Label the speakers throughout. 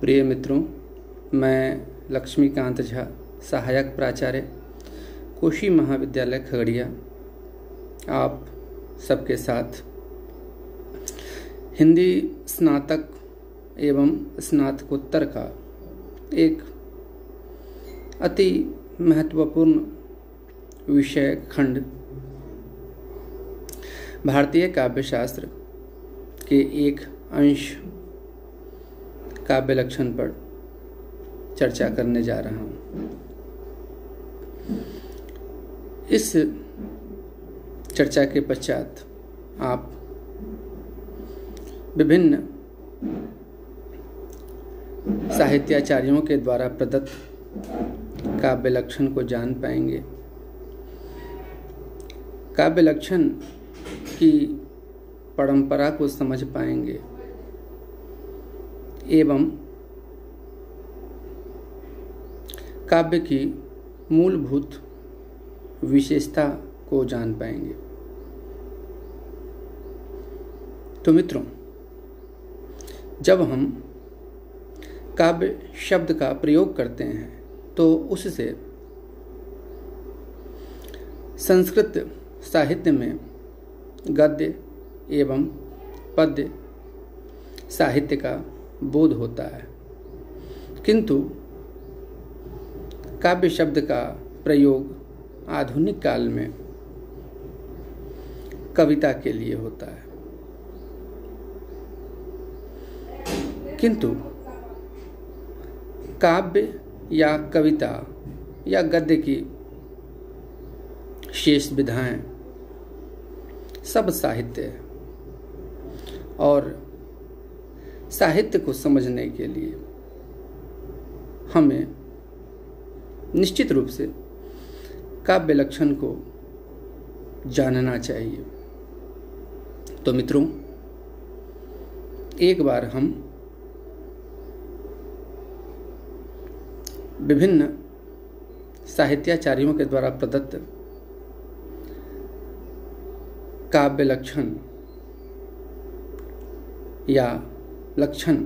Speaker 1: प्रिय मित्रों, मैं लक्ष्मीकांत झा, सहायक प्राचार्य, कोशी महाविद्यालय खगड़िया, आप सबके साथ हिंदी स्नातक एवं स्नातकोत्तर का एक अति महत्वपूर्ण विषय खंड भारतीय काव्यशास्त्र के एक अंश काव्य लक्षण पर चर्चा करने जा रहा हूँ। इस चर्चा के पश्चात आप विभिन्न साहित्याचार्यों के द्वारा प्रदत्त काव्य लक्षण को जान पाएंगे। काव्य लक्षण की परंपरा को समझ पाएंगे एवं काव्य की मूलभूत विशेषता को जान पाएंगे। तो मित्रों, जब हम काव्य शब्द का प्रयोग करते हैं तो उससे संस्कृत साहित्य में गद्य एवं पद्य साहित्य का बोध होता है, किंतु काव्य शब्द का प्रयोग आधुनिक काल में कविता के लिए होता है। किंतु काव्य या कविता या गद्य की शेष विधाएं सब साहित्य है और साहित्य को समझने के लिए हमें निश्चित रूप से काव्य लक्षण को जानना चाहिए। तो मित्रों, एक बार हम विभिन्न साहित्याचार्यों के द्वारा प्रदत्त काव्य लक्षण या लक्षण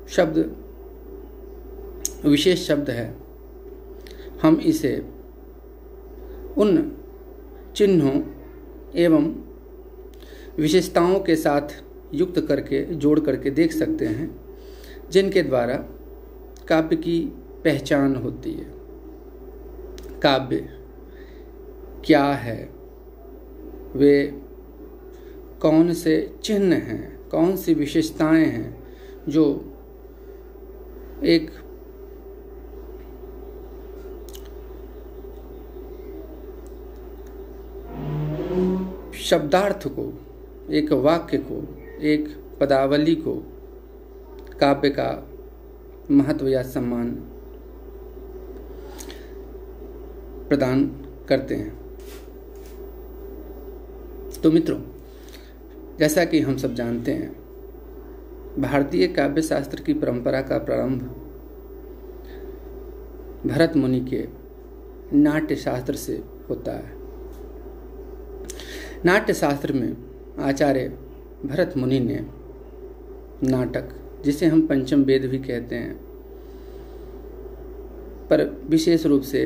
Speaker 1: शब्द विशेष शब्द है, हम इसे उन चिन्हों एवं विशेषताओं के साथ युक्त करके जोड़ करके देख सकते हैं जिनके द्वारा काव्य की पहचान होती है। काव्य क्या है, वे कौन से चिन्ह हैं, कौन सी विशेषताएं हैं जो एक शब्दार्थ को, एक वाक्य को, एक पदावली को काव्य का महत्व या सम्मान प्रदान करते हैं। तो मित्रों, जैसा कि हम सब जानते हैं, भारतीय काव्य शास्त्र की परंपरा का प्रारंभ भरत मुनि के नाट्य शास्त्र से होता है। नाट्य शास्त्र में आचार्य भरत मुनि ने नाटक, जिसे हम पंचम वेद भी कहते हैं, पर विशेष रूप से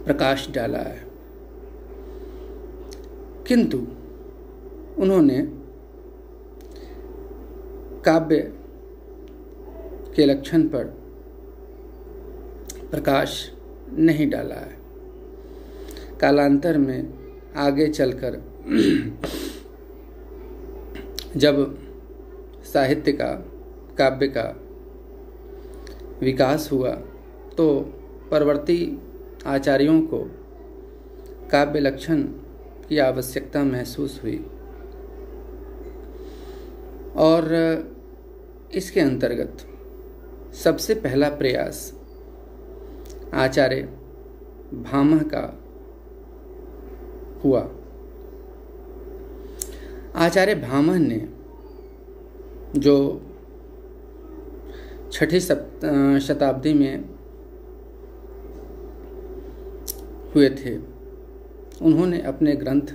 Speaker 1: प्रकाश डाला है। किंतु उन्होंने काव्य के लक्षण पर प्रकाश नहीं डाला है। कालांतर में आगे चलकर जब साहित्य का, काव्य का विकास हुआ तो परवर्ती आचार्यों को काव्य लक्षण की आवश्यकता महसूस हुई और इसके अंतर्गत सबसे पहला प्रयास आचार्य भामह का हुआ। आचार्य भामह ने जो 6ठी शताब्दी में हुए थे, उन्होंने अपने ग्रंथ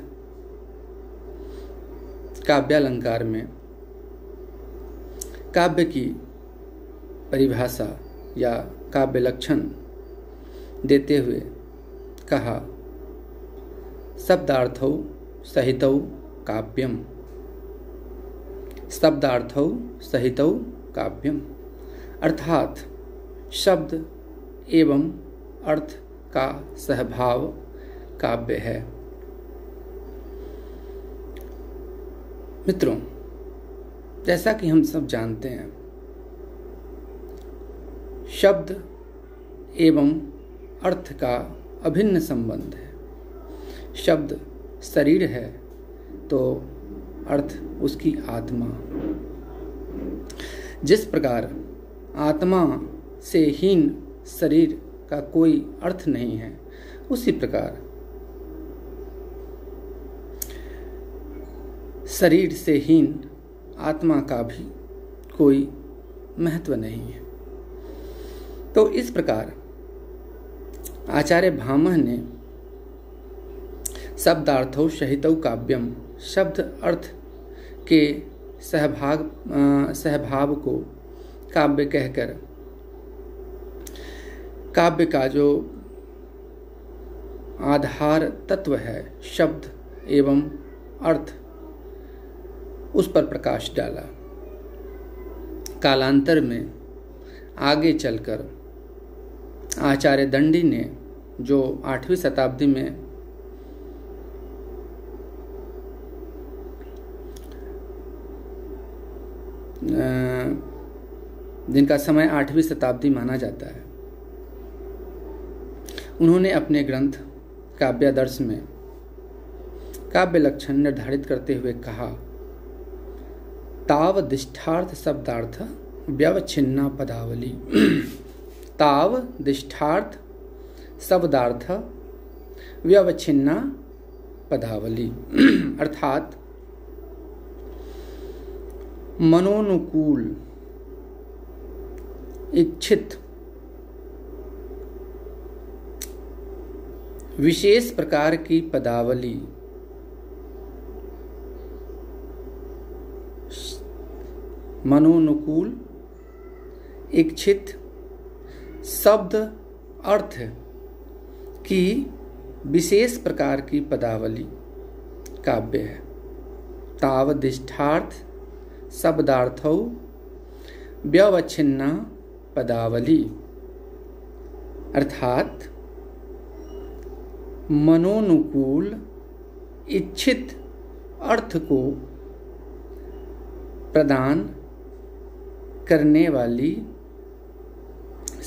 Speaker 1: काव्यालंकार में काव्य की परिभाषा या काव्य लक्षण देते हुए कहा, शब्दार्थौ सहितौ काव्यम। शब्दार्थौ सहितौ काव्यम अर्थात शब्द एवं अर्थ का सहभाव काव्य है। मित्रों, जैसा कि हम सब जानते हैं, शब्द एवं अर्थ का अभिन्न संबंध है। शब्द शरीर है तो अर्थ उसकी आत्मा। जिस प्रकार आत्मा से हीन शरीर का कोई अर्थ नहीं है, उसी प्रकार शरीर से हीन आत्मा का भी कोई महत्व नहीं है। तो इस प्रकार आचार्य भामह ने शब्दार्थौ सहितौ काव्यम, शब्द अर्थ के सहभाव को काव्य कहकर काव्य का जो आधार तत्व है शब्द एवं अर्थ, उस पर प्रकाश डाला। कालांतर में आगे चलकर आचार्य दंडी ने जो 8वीं शताब्दी में जिनका समय 8वीं शताब्दी माना जाता है, उन्होंने अपने ग्रंथ काव्यादर्श में काव्य लक्षण निर्धारित करते हुए कहा, तावदिष्ठार्थ शब्दार्थ व्यवच्छिन्ना पदावली। तावदिष्ठार्थ शब्दार्थ व्यवच्छिन्ना पदावली अर्थात मनोनुकूल इच्छित विशेष प्रकार की पदावली मनोनुकूल इच्छित शब्द अर्थ की विशेष प्रकार की पदावली काव्य है। तावदिष्ठार्थ शब्दार्थौ व्यवच्छिन्ना पदावली अर्थात मनोनुकूल इच्छित अर्थ को प्रदान करने वाली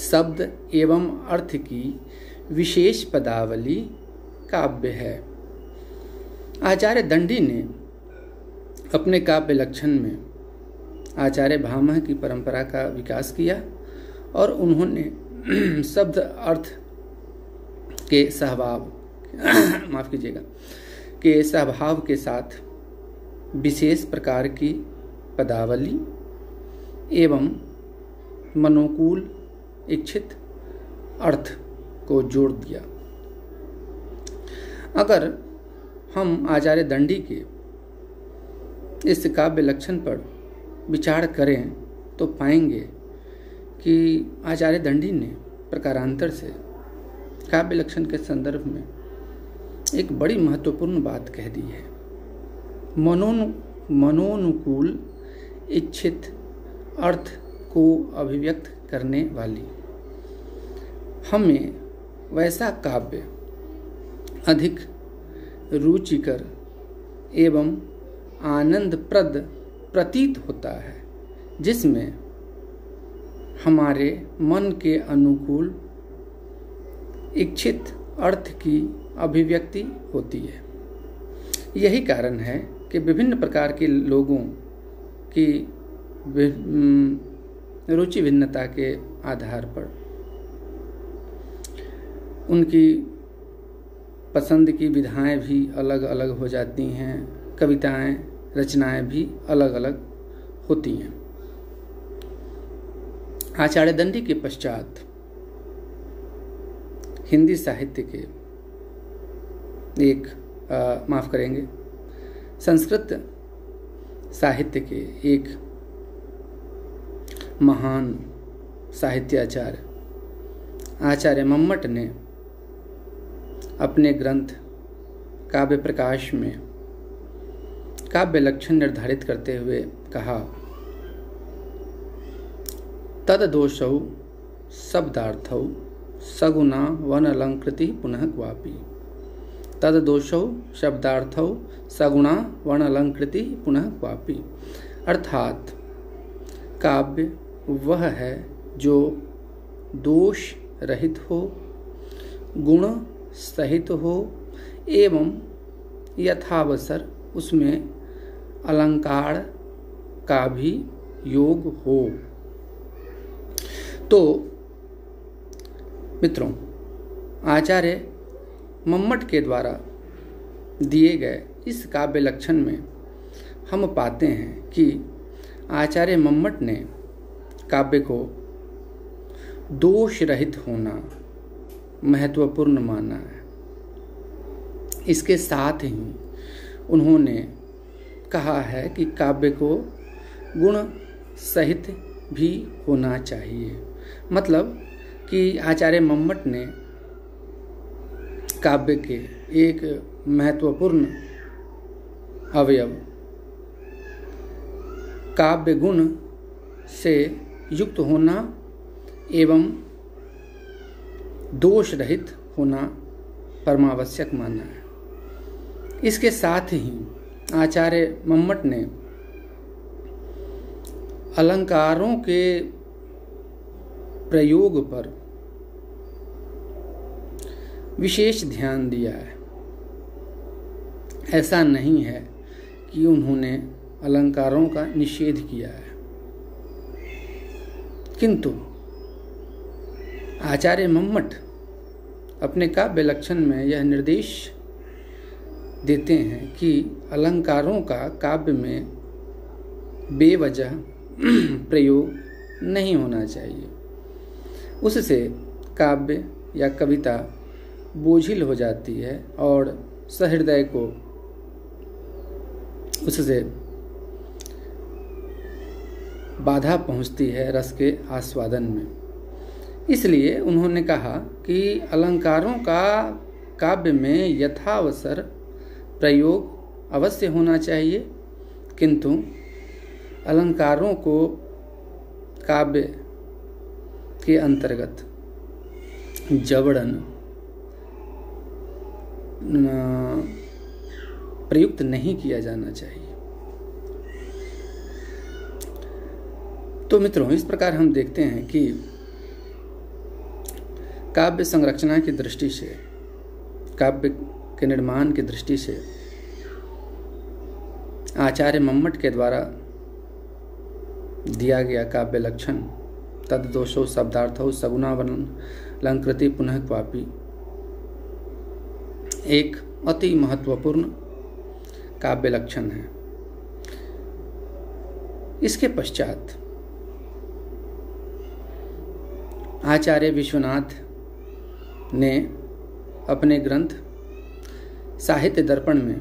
Speaker 1: शब्द एवं अर्थ की विशेष पदावली काव्य है। आचार्य दंडी ने अपने काव्य लक्षण में आचार्य भामह की परंपरा का विकास किया और उन्होंने शब्द अर्थ के सहभाव के सहभाव के साथ विशेष प्रकार की पदावली एवं मनोकूल इच्छित अर्थ को जोड़ दिया। अगर हम आचार्य दंडी के इस काव्य लक्षण पर विचार करें तो पाएंगे कि आचार्य दंडी ने प्रकारांतर से काव्य लक्षण के संदर्भ में एक बड़ी महत्वपूर्ण बात कह दी है। मनोनुकूल इच्छित अर्थ को अभिव्यक्त करने वाली हमें वैसा काव्य अधिक रुचिकर एवं आनंदप्रद प्रतीत होता है, जिसमें हमारे मन के अनुकूल इच्छित अर्थ की अभिव्यक्ति होती है। यही कारण है कि विभिन्न प्रकार के लोगों की रुचि भिन्नता के आधार पर उनकी पसंद की विधाएं भी अलग अलग हो जाती हैं, कविताएं रचनाएं भी अलग अलग होती हैं। आचार्य दंडी के पश्चात हिंदी साहित्य के संस्कृत साहित्य के एक महान साहित्याचार्य आचार्य मम्मट ने अपने ग्रंथ काव्य प्रकाश में काव्य लक्षण निर्धारित करते हुए कहा, तददोषौ शब्दार्थौ सगुना वर्णालंकृति पुनः क्वापि। तददोषौ शब्दार्थौ सगुणा वर्णालंकृति पुनः क्वापि। अर्थात काव्य वह है जो दोष रहित हो, गुण सहित हो एवं यथावसर उसमें अलंकार का भी योग हो। तो मित्रों, आचार्य मम्मट के द्वारा दिए गए इस काव्य लक्षण में हम पाते हैं कि आचार्य मम्मट ने काव्य को दोष रहित होना महत्वपूर्ण माना है। इसके साथ ही उन्होंने कहा है कि काव्य को गुण सहित भी होना चाहिए। मतलब कि आचार्य मम्मट ने काव्य के एक महत्वपूर्ण अवयव काव्य गुण से युक्त होना एवं दोष रहित होना परमावश्यक माना है। इसके साथ ही आचार्य मम्मट ने अलंकारों के प्रयोग पर विशेष ध्यान दिया है। ऐसा नहीं है कि उन्होंने अलंकारों का निषेध किया है, किंतु आचार्य मम्मट अपने काव्य लक्षण में यह निर्देश देते हैं कि अलंकारों का काव्य में बेवजह प्रयोग नहीं होना चाहिए। उससे काव्य या कविता बोझिल हो जाती है और सहृदय को उससे बाधा पहुंचती है रस के आस्वादन में। इसलिए उन्होंने कहा कि अलंकारों का काव्य में यथावसर प्रयोग अवश्य होना चाहिए, किंतु अलंकारों को काव्य के अंतर्गत जबरन प्रयुक्त नहीं किया जाना चाहिए। तो मित्रों, इस प्रकार हम देखते हैं कि काव्य संरचना की दृष्टि से, काव्य के निर्माण की दृष्टि से आचार्य मम्मट के द्वारा दिया गया काव्य लक्षण तद्दोषो शब्दार्थो सगुना वर्णालंकृति पुनः क्वापि एक अति महत्वपूर्ण काव्य लक्षण है। इसके पश्चात आचार्य विश्वनाथ ने अपने ग्रंथ साहित्य दर्पण में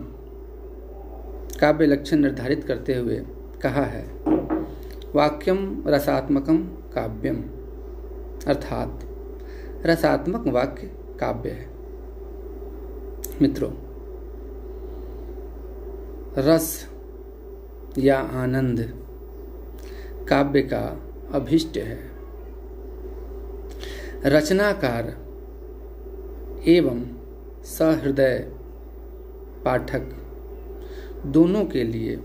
Speaker 1: काव्य लक्षण निर्धारित करते हुए कहा है, वाक्यम रसात्मकम काव्यम, अर्थात रसात्मक वाक्य काव्य है। मित्रों, रस या आनंद काव्य का अभिष्ट है। रचनाकार एवं सहृदय पाठक दोनों के लिए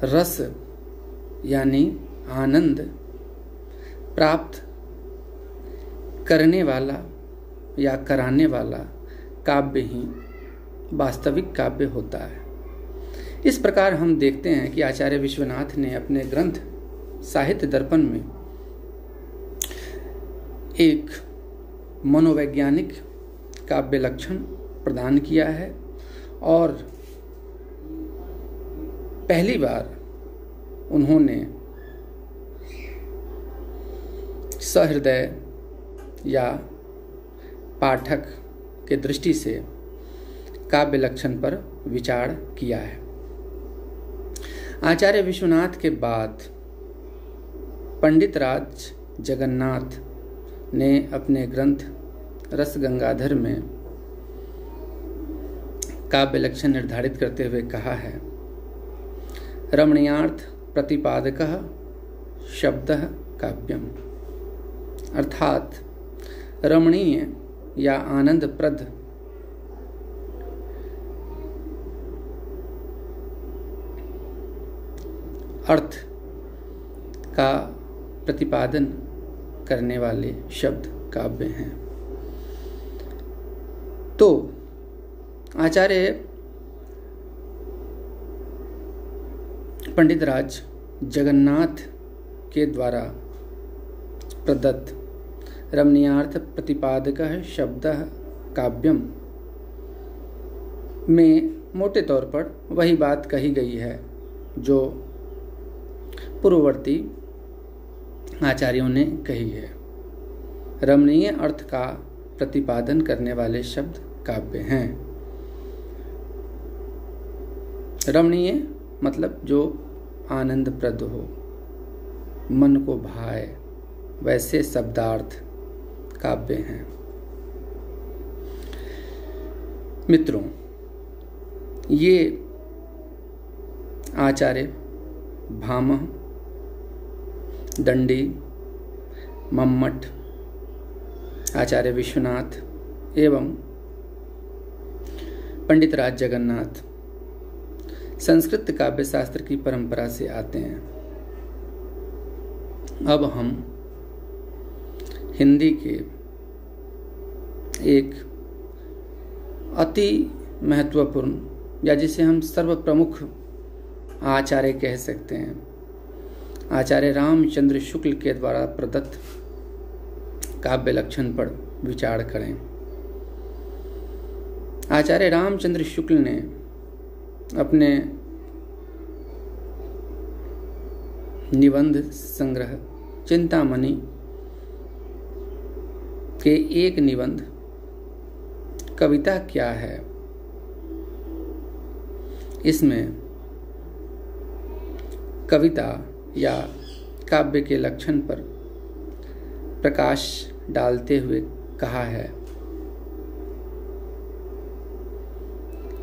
Speaker 1: रस यानी आनंद प्राप्त करने वाला या कराने वाला काव्य ही वास्तविक काव्य होता है। इस प्रकार हम देखते हैं कि आचार्य विश्वनाथ ने अपने ग्रंथ साहित्य दर्पण में एक मनोवैज्ञानिक काव्य लक्षण प्रदान किया है और पहली बार उन्होंने सहृदय या पाठक के दृष्टि से काव्य लक्षण पर विचार किया है। आचार्य विश्वनाथ के बाद पंडित राज जगन्नाथ ने अपने ग्रंथ रस गंगाधर में काव्य लक्षण निर्धारित करते हुए कहा है, रमणीयार्थ प्रतिपादकः शब्दः काव्यम, अर्थात रमणीय या आनंदप्रद अर्थ का प्रतिपादन करने वाले शब्द काव्य हैं। तो आचार्य पंडित राज जगन्नाथ के द्वारा प्रदत्त रमणीयार्थ प्रतिपादकः शब्दः काव्यम में मोटे तौर पर वही बात कही गई है जो पूर्ववर्ती आचार्यों ने कही है। रमणीय अर्थ का प्रतिपादन करने वाले शब्द काव्य हैं। रमणीय मतलब जो आनंदप्रद हो, मन को भाए, वैसे शब्दार्थ काव्य हैं। मित्रों, ये आचार्य भामह, दंडी, मम्मट, आचार्य विश्वनाथ एवं पंडित राज जगन्नाथ संस्कृत काव्य शास्त्र की परंपरा से आते हैं। अब हम हिंदी के एक अति महत्वपूर्ण या जिसे हम सर्वप्रमुख आचार्य कह सकते हैं, आचार्य रामचंद्र शुक्ल के द्वारा प्रदत्त काव्य लक्षण पर विचार करें। आचार्य रामचंद्र शुक्ल ने अपने निबंध संग्रह चिंतामणि के एक निबंध कविता क्या है, इसमें कविता या काव्य के लक्षण पर प्रकाश डालते हुए कहा है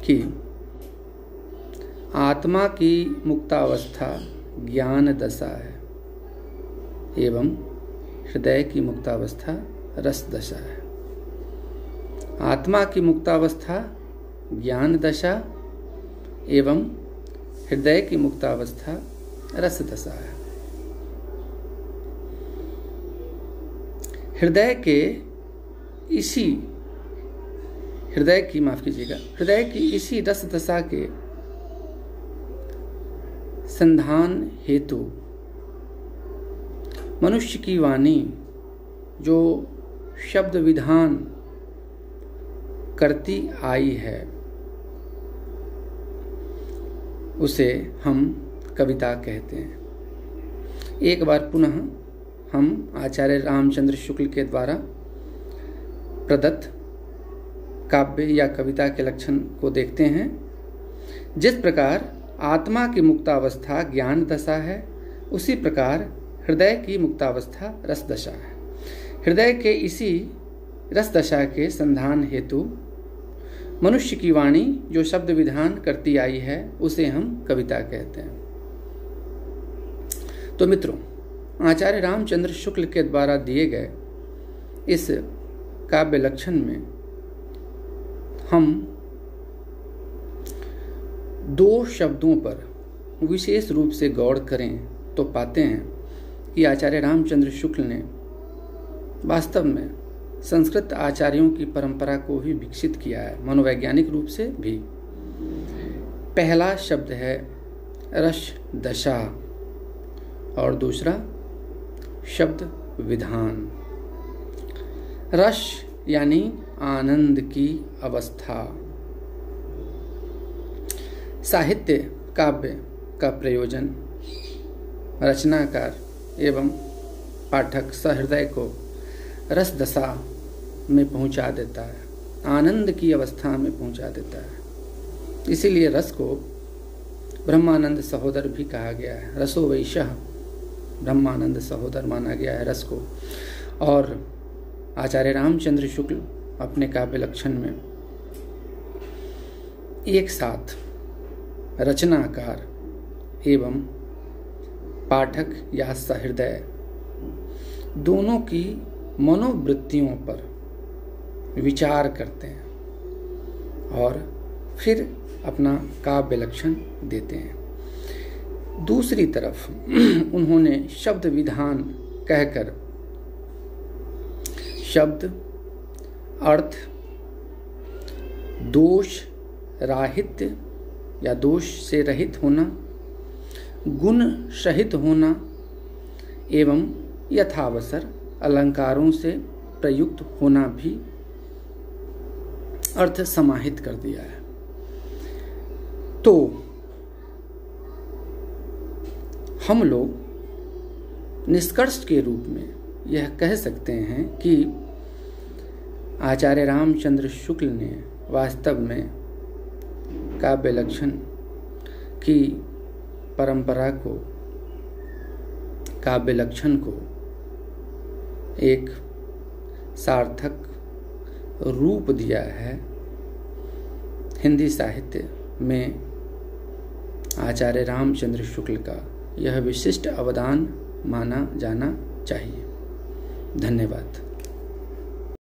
Speaker 1: कि आत्मा की मुक्तावस्था ज्ञान दशा है एवं हृदय की मुक्तावस्था रस दशा है। आत्मा की मुक्तावस्था ज्ञान दशा एवं हृदय की मुक्तावस्था रस दशा है। हृदय की इसी रस दशा के संधान हेतु मनुष्य की वाणी जो शब्द विधान करती आई है उसे हम कविता कहते हैं। एक बार पुनः हम आचार्य रामचंद्र शुक्ल के द्वारा प्रदत्त काव्य या कविता के लक्षण को देखते हैं। जिस प्रकार आत्मा की मुक्तावस्था ज्ञान दशा है, उसी प्रकार हृदय की मुक्तावस्था रस दशा है। हृदय के इसी रस दशा के संधान हेतु मनुष्य की वाणी जो शब्द विधान करती आई है उसे हम कविता कहते हैं। तो मित्रों, आचार्य रामचंद्र शुक्ल के द्वारा दिए गए इस काव्य लक्षण में हम दो शब्दों पर विशेष रूप से गौर करें तो पाते हैं कि आचार्य रामचंद्र शुक्ल ने वास्तव में संस्कृत आचार्यों की परंपरा को ही विकसित किया है, मनोवैज्ञानिक रूप से भी। पहला शब्द है रस दशा और दूसरा शब्द विधान। रस यानी आनंद की अवस्था। साहित्य काव्य का प्रयोजन रचनाकार एवं पाठक सहृदय को रस दशा में पहुंचा देता है, आनंद की अवस्था में पहुंचा देता है। इसीलिए रस को ब्रह्मानंद सहोदर भी कहा गया है। रसो वैशः ब्रह्मानंद सहोदर माना गया है रस को। और आचार्य रामचंद्र शुक्ल अपने काव्य लक्षण में एक साथ रचनाकार एवं पाठक या सहृदय दोनों की मनोवृत्तियों पर विचार करते हैं और फिर अपना काव्य लक्षण देते हैं। दूसरी तरफ उन्होंने शब्द विधान कहकर शब्द, अर्थ, दोष राहित्य या दोष से रहित होना, गुण सहित होना एवं यथावसर अलंकारों से प्रयुक्त होना भी अर्थ समाहित कर दिया है। तो हम लोग निष्कर्ष के रूप में यह कह सकते हैं कि आचार्य रामचंद्र शुक्ल ने वास्तव में काव्य लक्षण की परंपरा को, काव्य लक्षण को एक सार्थक रूप दिया है। हिंदी साहित्य में आचार्य रामचंद्र शुक्ल का यह विशिष्ट अवदान माना जाना चाहिए। धन्यवाद।